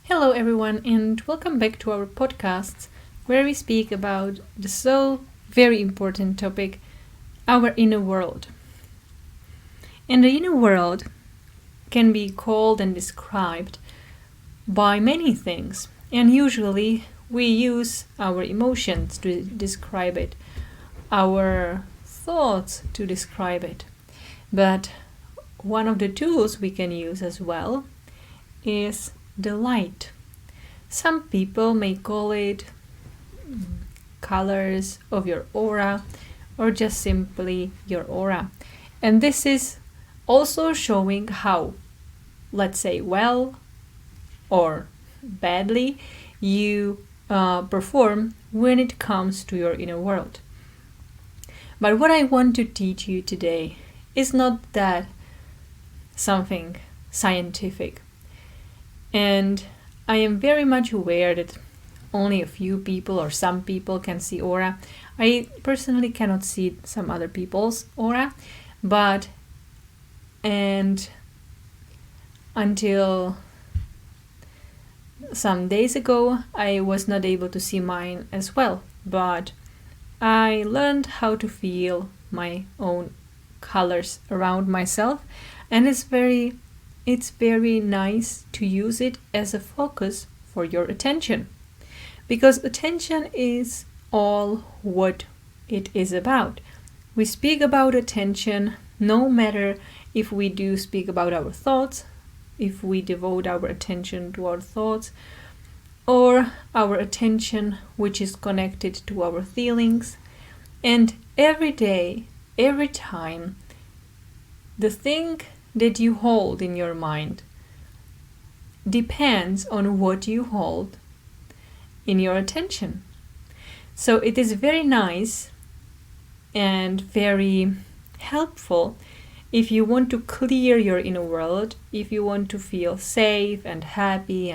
Hello, everyone, and welcome back to our podcast where we speak about the so very important topic, our inner world. And the inner world can be called and described by many things, and usually we use our emotions to describe it, our thoughts to describe it. But one of the tools we can use as well is the light. Some people may call it colors of your aura or just simply your aura. And this is also showing how, let's say, well or badly you perform when it comes to your inner world. But what I want to teach you today is not that something scientific. And I am very much aware that only a few people or some people can see aura. I personally cannot see some other people's aura, and until some days ago, I was not able to see mine as well. But I learned how to feel my own colors around myself, and it's very nice to use it as a focus for your attention, because attention is all what it is about. We speak about attention no matter if we do speak about our thoughts, if we devote our attention to our thoughts, or our attention which is connected to our feelings. And every day, every time, the thing that you hold in your mind depends on what you hold in your attention. So it is very nice and very helpful if you want to clear your inner world, if you want to feel safe and happy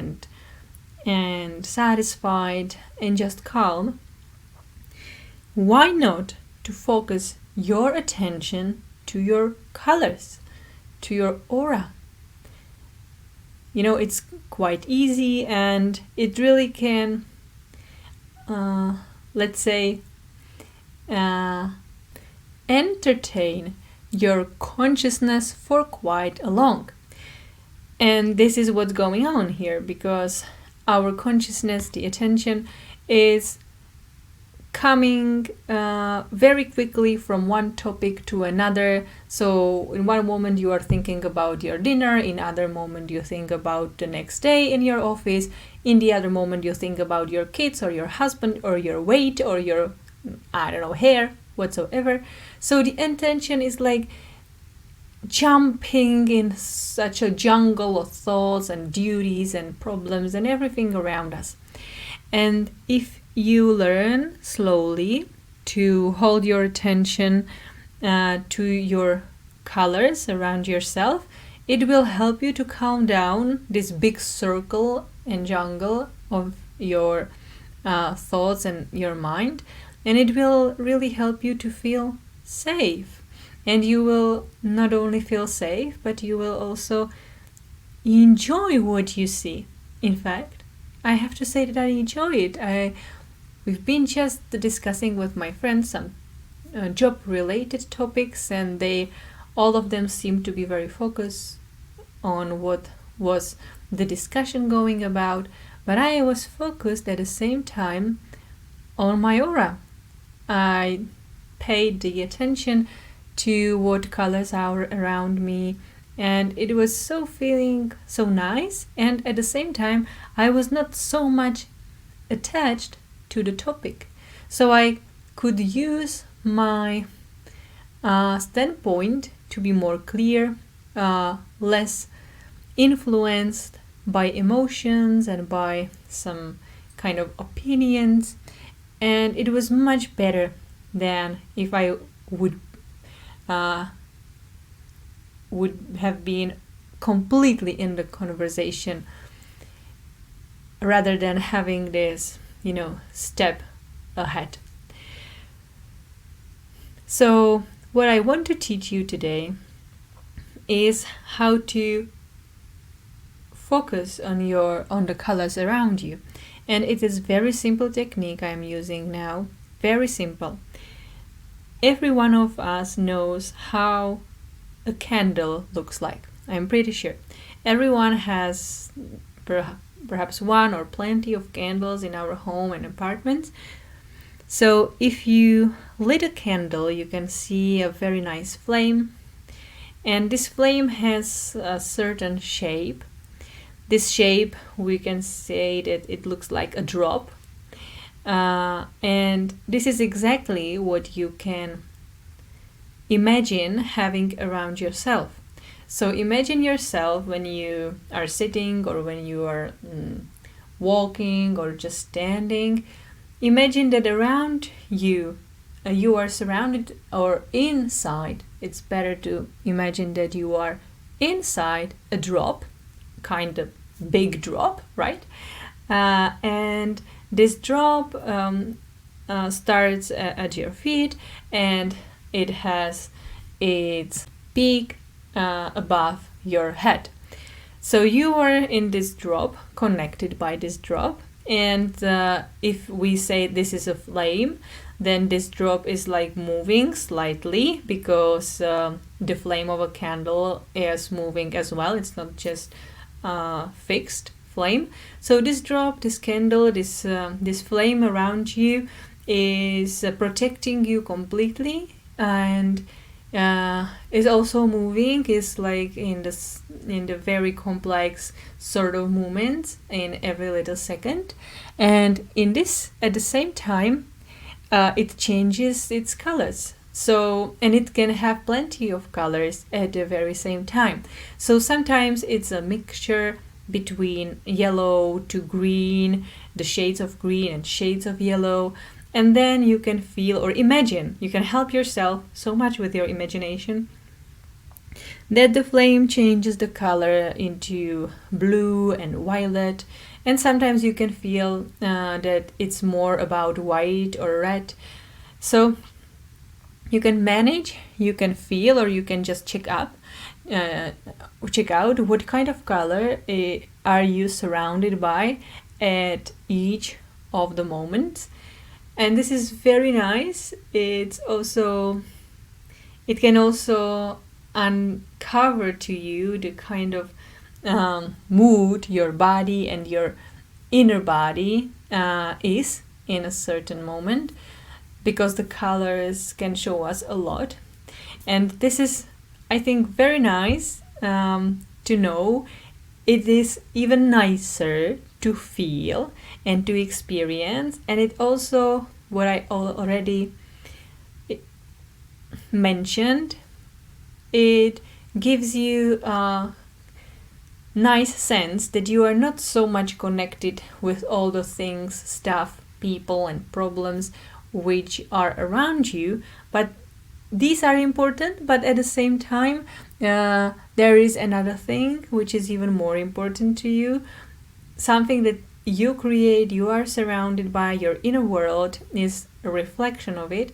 and satisfied and just calm. Why not to focus your attention to your colors, to your aura? You know, it's quite easy and it really can, let's say, entertain your consciousness for quite a long. And this is what's going on here, because our consciousness, the attention, is coming very quickly from one topic to another. So in one moment you are thinking about your dinner, in other moment you think about the next day in your office, in the other moment you think about your kids or your husband or your weight or your, hair, whatsoever. So the attention is like jumping in such a jungle of thoughts and duties and problems and everything around us. And if you learn slowly to hold your attention to your colors around yourself, it will help you to calm down this big circle and jungle of your thoughts and your mind, and it will really help you to feel safe. And you will not only feel safe, but you will also enjoy what you see. In fact, I have to say that I enjoy it. We've been just discussing with my friends some job-related topics, and all of them seem to be very focused on what was the discussion going about. But I was focused at the same time on my aura. I paid the attention to what colors are around me, and it was feeling so nice. And at the same time, I was not so much attached to the topic, so I could use my standpoint to be more clear, less influenced by emotions and by some kind of opinions, and it was much better than if I would have been completely in the conversation rather than having this, step ahead. So what I want to teach you today is how to focus on the colors around you. And it is very simple technique I'm using now. Very simple. Every one of us knows how a candle looks like. I'm pretty sure. Everyone has perhaps one or plenty of candles in our home and apartments. So if you lit a candle, you can see a very nice flame. And this flame has a certain shape. This shape, we can say that it looks like a drop. And this is exactly what you can imagine having around yourself. So imagine yourself when you are sitting or when you are walking or just standing. Imagine that around you, you are surrounded or inside. It's better to imagine that you are inside a drop, kind of big drop, right? And this drop starts at your feet, and it has its peak above your head. So you are in this drop, connected by this drop, and if we say this is a flame, then this drop is like moving slightly, because the flame of a candle is moving as well. It's not just fixed flame. So this drop, this candle, this flame around you is protecting you completely, and is also moving, is like in the very complex sort of movements in every little second. And in this, at the same time, it changes its colors. So, and it can have plenty of colors at the very same time. So sometimes it's a mixture between yellow to green, the shades of green and shades of yellow. And then you can feel or imagine, you can help yourself so much with your imagination, that the flame changes the color into blue and violet. And sometimes you can feel that it's more about white or red. So you can manage, you can feel, or you can just check out what kind of color are you surrounded by at each of the moments. And this is very nice. It can also uncover to you the kind of mood your body and your inner body is in a certain moment, because the colors can show us a lot. And this is, I think, very nice to know. It is even nicer to feel and to experience. And it also, what I already mentioned, it gives you a nice sense that you are not so much connected with all the things, stuff, people and problems which are around you, but these are important. But at the same time, there is another thing which is even more important to you, something that you create, you are surrounded by. Your inner world is a reflection of it,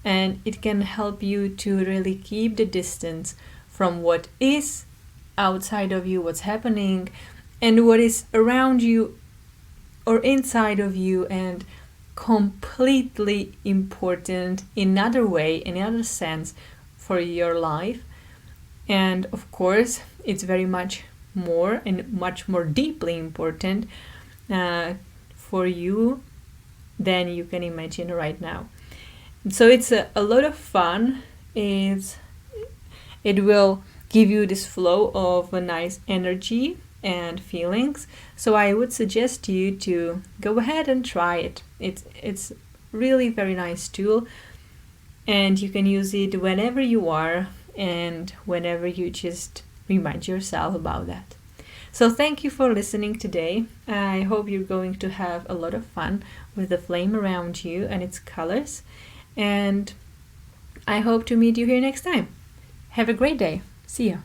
and it can help you to really keep the distance from what is outside of you, what's happening, and what is around you or inside of you, and completely important in another way, in another sense for your life. And of course, it's very much more and much more deeply important for you than you can imagine right now. So it's a lot of fun. It will give you this flow of a nice energy and feelings. So I would suggest you to go ahead and try it. It's really very nice tool, and you can use it whenever you are and whenever you just remind yourself about that. So thank you for listening today. I hope you're going to have a lot of fun with the flame around you and its colors, and I hope to meet you here next time. Have a great day. See ya.